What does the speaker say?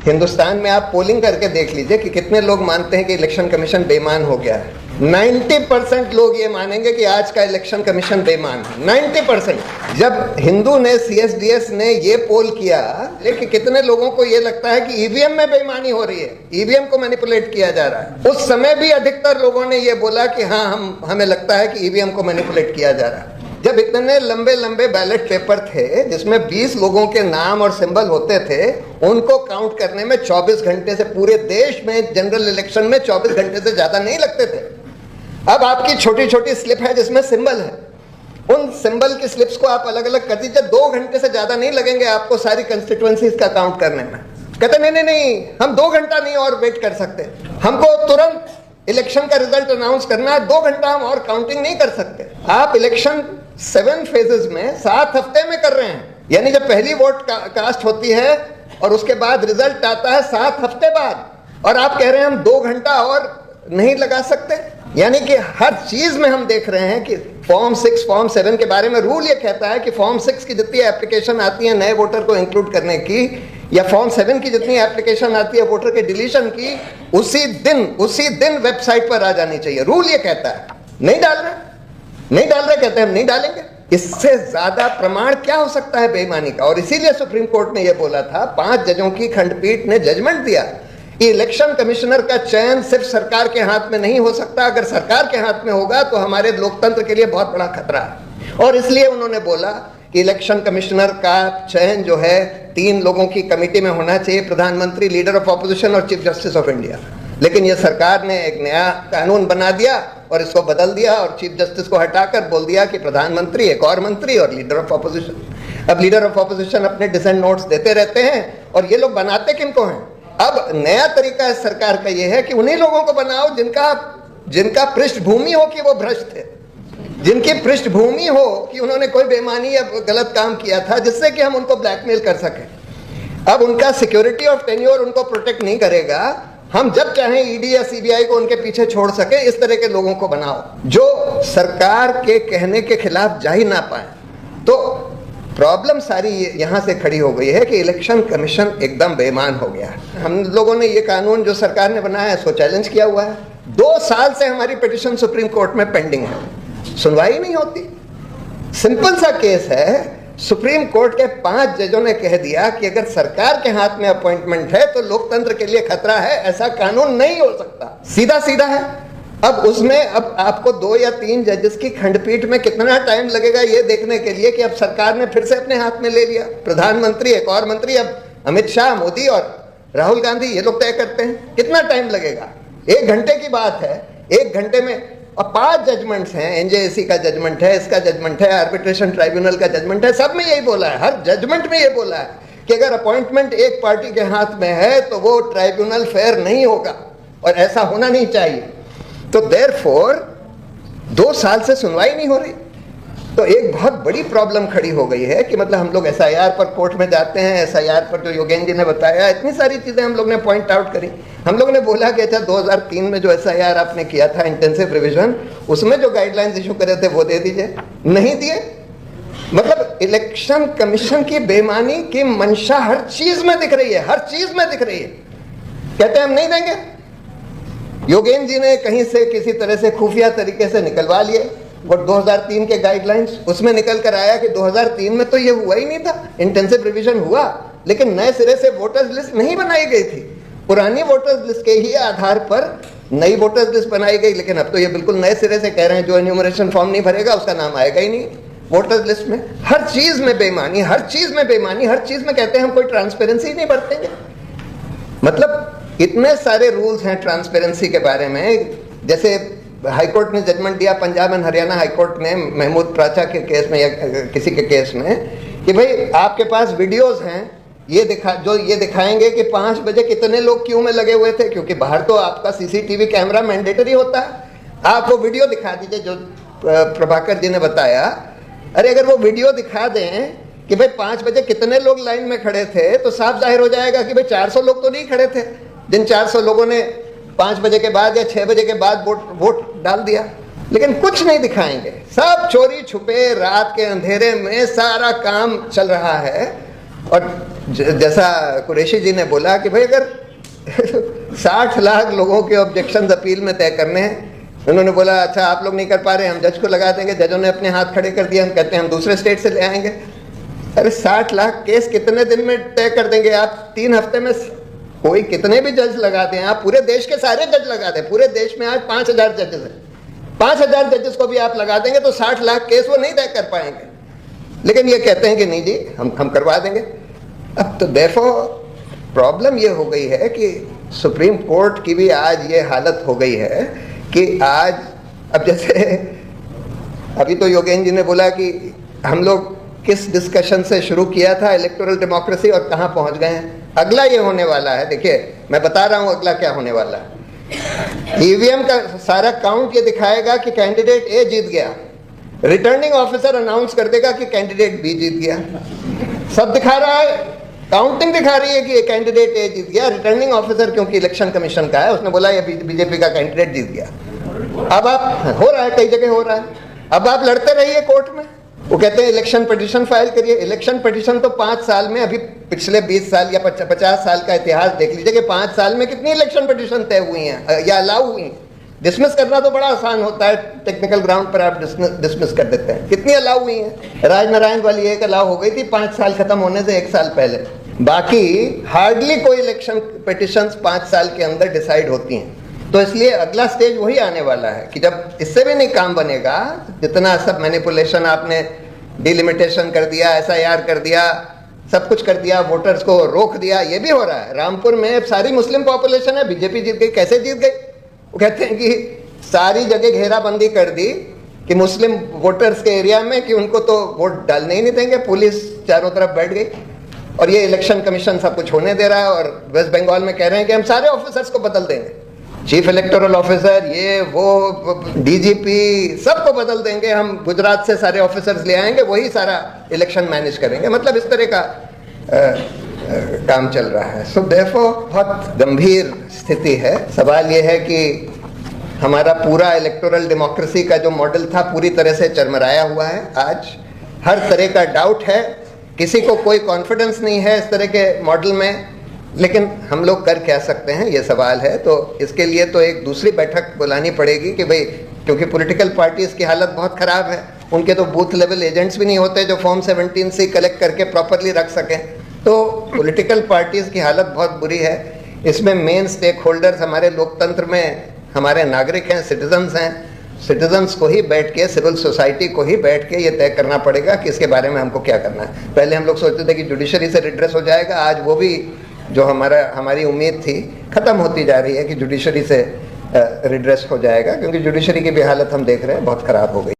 हिंदुस्तान में आप पोलिंग करके देख लीजिए कि कितने लोग मानते हैं कि इलेक्शन कमीशन बेईमान हो गया है। 90% लोग ये मानेंगे कि आज का इलेक्शन कमीशन बेईमान है। 90%। जब हिंदू ने, CSDS ने ये पोल किया, लेकिन कितने लोगों को ये लगता है कि ईवीएम में बेईमानी हो रही है, ईवीएम को मैनिपुलेट किया जा रहा है। उस समय भी अधिकतर लोगों ने ये बोला कि हाँ, हमें लगता है कि ईवीएम को मैनिपुलेट किया जा रहा है। जब इतने लंबे लंबे बैलेट पेपर थे जिसमें 20 लोगों के नाम और सिंबल होते थे, उनको काउंट करने में 24 घंटे से, पूरे देश में जनरल इलेक्शन में 24 घंटे से ज्यादा नहीं लगते थे। अब आपकी छोटी छोटी स्लिप है जिसमें सिंबल है, उन सिंबल की स्लिप्स को आप अलग अलग कर दीजिए, 2 घंटे से ज्यादा नहीं लगेंगे आपको सारी कंस्टिट्यूएंसीज का काउंट करने में। कहते नहीं, हम 2 घंटा नहीं और वेट कर सकते, हमको तुरंत इलेक्शन का रिजल्ट अनाउंस करना है, 2 घंटा हम और काउंटिंग नहीं कर सकते। आप इलेक्शन 7 फेजेस में 7 हफ्ते में कर रहे हैं, यानी जब पहली वोट कास्ट होती है और उसके बाद रिजल्ट आता है 7 हफ्ते बाद, और आप कह रहे हैं हम 2 घंटा और नहीं लगा सकते। यानी कि हर चीज में हम देख रहे हैं कि फॉर्म 6, फॉर्म 7 के बारे में रूल ये कहता है कि फॉर्म 6 की जितनी एप्लीकेशन आती है नए वोटर को इंक्लूड करने की, या फॉर्म 7 की जितनी एप्लीकेशन आती है वोटर के डिलीशन की, उसी दिन वेबसाइट पर आ जानी चाहिए। रूल ये कहता है। नहीं डाल रहे कहते हैं हम नहीं डालेंगे। इससे ज्यादा प्रमाण क्या हो सकता है बेईमानी का? और इसीलिए सुप्रीम कोर्ट ने यह बोला था, 5 जजों की खंडपीठ ने जजमेंट दिया कि इलेक्शन कमिश्नर का चयन सिर्फ सरकार के हाथ में नहीं हो सकता, अगर सरकार के हाथ में होगा तो हमारे लोकतंत्र के लिए बहुत बड़ा खतरा है। और इसलिए उन्होंने बोला कि इलेक्शन कमिश्नर का चयन जो है 3 लोगों की कमेटी में होना चाहिए, प्रधानमंत्री, लीडर ऑफ ऑपोजिशन और चीफ जस्टिस ऑफ इंडिया। लेकिन यह सरकार ने एक नया कानून बना दिया और इसको बदल दिया और चीफ जस्टिस को हटाकर बोल दिया कि प्रधानमंत्री, एक और मंत्री और लीडर ऑफ ऑपोजिशन। अब लीडर ऑफ ऑपोजिशन अपने डिसेंट नोट्स देते रहते हैं, और ये लोग बनाते किनको हैं? अब नया तरीका इस सरकार का यह है कि उन्हीं लोगों को बनाओ जिनका पृष्ठभूमि हो कि वो भ्रष्ट थे, जिनकी पृष्ठभूमि हो कि उन्होंने कोई बेईमानी या गलत काम किया था, जिससे कि हम उनको ब्लैकमेल कर सकें। अब उनका सिक्योरिटी ऑफ टेन्योर उनको प्रोटेक्ट नहीं करेगा, हम जब चाहें ईडी या सीबीआई को उनके पीछे छोड़ सके, इस तरह के लोगों को बनाओ जो सरकार के कहने के खिलाफ जा ही ना पाए। तो प्रॉब्लम सारी यहां से खड़ी हो गई है कि इलेक्शन कमीशन एकदम बेईमान हो गया है। हम लोगों ने ये कानून जो सरकार ने बनाया है इसको चैलेंज किया हुआ है। 2 साल से हमारी पिटीशन सुप्रीम कोर्ट में पेंडिंग है, सुनवाई नहीं होती। सिंपल सा केस है, सुप्रीम कोर्ट के 5 जजों ने कह दिया कि अगर सरकार के हाथ में अपॉइंटमेंट है तो लोकतंत्र के लिए खतरा है, ऐसा कानून नहीं हो सकता। सीधा सीधा है। अब उसमें अब आपको 2 या 3 जजेस की खंडपीठ में कितना टाइम लगेगा ये देखने के लिए कि अब सरकार ने फिर से अपने हाथ में ले लिया, प्रधानमंत्री, एक और मंत्री, अब अमित शाह, मोदी और राहुल गांधी, ये लोग तय करते हैं। कितना टाइम लगेगा? 1 घंटे की बात है। 1 घंटे में और 5 जजमेंट्स हैं, एनजेएसी का जजमेंट है, इसका जजमेंट है, आर्बिट्रेशन ट्राइब्यूनल का जजमेंट है, सब में यही बोला है, हर जजमेंट में ये बोला है कि अगर अपॉइंटमेंट एक पार्टी के हाथ में है तो वो ट्राइब्यूनल फेयर नहीं होगा और ऐसा होना नहीं चाहिए। तो देयरफॉर 2 साल से सुनवाई नहीं हो रही। तो एक बहुत बड़ी प्रॉब्लम खड़ी हो गई है कि मतलब हम लोग एसआईआर पर कोर्ट में जाते हैं, एसआईआर पर जो योगेंद्र जी ने बताया, इतनी सारी चीजें हम लोग ने पॉइंट आउट करी। हम लोग ने बोला कि अच्छा 2003 में जो एसआईआर आपने किया था इंटेंसिव रिवीजन, उसमें जो गाइडलाइंस इशू करे थे वो दे दीजिए, नहीं दिए। मतलब इलेक्शन कमीशन की बेईमानी की मंशा हर चीज में दिख रही है, हर चीज में दिख रही है। कहते हैं हम नहीं देंगे। योगेंद्र जी ने कहीं से किसी तरह से खुफिया तरीके से निकलवा लिए वो 2003 के गाइडलाइंस, उसमें निकल कर आया कि 2003 में तो ये हुआ ही नहीं था, इंटेंसिव रिवीजन हुआ, लेकिन नए सिरे से वोटर्स लिस्ट नहीं बनाई गई थी, पुरानी वोटर्स लिस्ट के ही आधार पर नई वोटर्स लिस्ट बनाई गई। लेकिन अब तो ये बिल्कुल नए सिरे से कह रहे हैं जो एन्यूमरेशन फॉर्म नहीं भरेगा उसका नाम आएगा ही नहीं वोटर्स लिस्ट में। हर चीज में बेईमानी, हर चीज में बेईमानी, हर चीज में कहते हैं हम कोई ट्रांसपेरेंसी नहीं बरतेंगे। मतलब इतने सारे रूल्स हैं ट्रांसपेरेंसी के बारे में। जैसे हाईकोर्ट ने जजमेंट दिया, पंजाब एंड हरियाणा हाईकोर्ट ने महमूद प्राचा के केस में या किसी के केस में, कि भाई आपके पास वीडियोस हैं, ये दिखाएंगे कि 5 बजे कितने लोग क्यू में लगे हुए थे, क्योंकि बाहर तो आपका सीसीटीवी कैमरा मैंडेटरी होता है। आप वो वीडियो दिखा दीजिए जो प्रभाकर जी ने बताया। अरे अगर वो वीडियो दिखा दें कि भाई 5 बजे कितने लोग लाइन में खड़े थे, तो साफ जाहिर हो जाएगा कि भाई 400 लोग तो नहीं खड़े थे, जिन 400 लोगों ने 5 बजे के बाद या 6 बजे के बाद वोट डाल दिया। लेकिन कुछ नहीं दिखाएंगे, सब चोरी छुपे रात के अंधेरे में सारा काम चल रहा है। और जैसा कुरैशी जी ने बोला कि भाई अगर 60 लाख लोगों के ऑब्जेक्शन अपील में तय करने हैं, उन्होंने बोला अच्छा आप लोग नहीं कर पा रहे, हम जज को लगा देंगे। जजों ने अपने हाथ खड़े कर दिए, हम कहते हैं हम दूसरे स्टेट से ले आएंगे। अरे 60 लाख केस कितने दिन में तय कर देंगे आप? 3 हफ्ते में कोई कितने भी जज लगा दें, आप पूरे देश के सारे जज लगा दें, पूरे देश में आज 5000 जजेस हैं, 5000 जजेस को भी आप लगा देंगे तो 60 लाख केस वो नहीं तय कर पाएंगे। लेकिन ये कहते हैं कि नहीं जी हम करवा देंगे। अब तो देखो प्रॉब्लम ये हो गई है कि सुप्रीम कोर्ट की भी आज ये हालत हो गई है कि आज, अब जैसे अभी तो योगेंद्र जी ने बोला कि हम लोग किस डिस्कशन से शुरू किया था इलेक्टोरल डेमोक्रेसी और कहां पहुंच गए हैं। अगला ये होने वाला है, देखिए मैं बता रहा हूं अगला क्या होने वाला है। ईवीएम का सारा काउंट ये दिखाएगा कि कैंडिडेट ए जीत गया, रिटर्निंग ऑफिसर अनाउंस कर देगा कि कैंडिडेट बी जीत गया। सब दिखा रहा है, काउंटिंग दिखा रही है कि ये कैंडिडेट ए जीत गया, रिटर्निंग ऑफिसर क्योंकि इलेक्शन कमीशन का है उसने बोला ये बीजेपी का कैंडिडेट जीत गया। अब आप हो रहा है, कई जगह हो रहा है, अब आप लड़ते रहिए कोर्ट में। वो कहते हैं इलेक्शन पिटीशन फाइल करिए। इलेक्शन पिटीशन तो 5 साल में, अभी पिछले 20 साल या 50 साल का इतिहास देख लीजिए कि 5 साल में कितनी इलेक्शन पिटीशन तय हुई हैं या अलाउ हुई हैं। डिसमिस करना तो बड़ा आसान होता है, टेक्निकल ग्राउंड पर आप डिसमिस कर देते हैं। कितनी अलाउ हुई हैं? राजनारायण वाली एक अलाउ हो गई थी 5 साल खत्म होने से 1 साल पहले। बाकी हार्डली कोई इलेक्शन पिटीशंस 5 साल के अंदर डिसाइड होती हैं। तो इसलिए अगला स्टेज वही आने वाला है कि जब इससे भी नहीं काम बनेगा, जितना सब मैनिपुलेशन आपने डिलिमिटेशन कर दिया, SIR कर दिया, सब कुछ कर दिया, वोटर्स को रोक दिया, ये भी हो रहा है। रामपुर में सारी मुस्लिम पॉपुलेशन है, बीजेपी जीत गई। कैसे जीत गई? वो कहते हैं कि सारी जगह घेराबंदी कर दी कि मुस्लिम वोटर्स के एरिया में कि उनको तो वोट डालने ही नहीं देंगे, पुलिस चारों तरफ बैठ गई और ये इलेक्शन कमीशन सब कुछ होने दे रहा है। और वेस्ट बंगाल में कह रहे हैं कि हम सारे ऑफिसर्स को बदल देंगे, चीफ इलेक्टोरल ऑफिसर, ये वो DGP सबको बदल देंगे, हम गुजरात से सारे ऑफिसर्स ले आएंगे, वही सारा इलेक्शन मैनेज करेंगे। मतलब इस तरह का काम चल रहा है। सो देयरफॉर बहुत गंभीर स्थिति है। सवाल ये है कि हमारा पूरा इलेक्टोरल डेमोक्रेसी का जो मॉडल था पूरी तरह से चरमराया हुआ है। आज हर तरह का डाउट है, किसी को कोई कॉन्फिडेंस नहीं है इस तरह के मॉडल में। लेकिन हम लोग कर क्या सकते हैं, ये सवाल है। तो इसके लिए तो एक दूसरी बैठक बुलानी पड़ेगी कि भाई, क्योंकि पॉलिटिकल पार्टीज की हालत बहुत ख़राब है, उनके तो बूथ लेवल एजेंट्स भी नहीं होते जो फॉर्म 17C कलेक्ट करके प्रॉपरली रख सकें। तो पॉलिटिकल पार्टीज की हालत बहुत बुरी है। इसमें मेन स्टेक होल्डर्स हमारे लोकतंत्र में हमारे नागरिक हैं, सिटीजन्स हैं। सिटीजन्स को ही बैठ के, सिविल सोसाइटी को ही बैठ के ये तय करना पड़ेगा कि इसके बारे में हमको क्या करना है। पहले हम लोग सोचते थे कि जुडिशरी से रिड्रेस हो जाएगा, आज वो भी जो हमारी उम्मीद थी खत्म होती जा रही है कि जुडिशरी से रिड्रेस हो जाएगा, क्योंकि जुडिशरी की भी हालत हम देख रहे हैं बहुत ख़राब हो गई।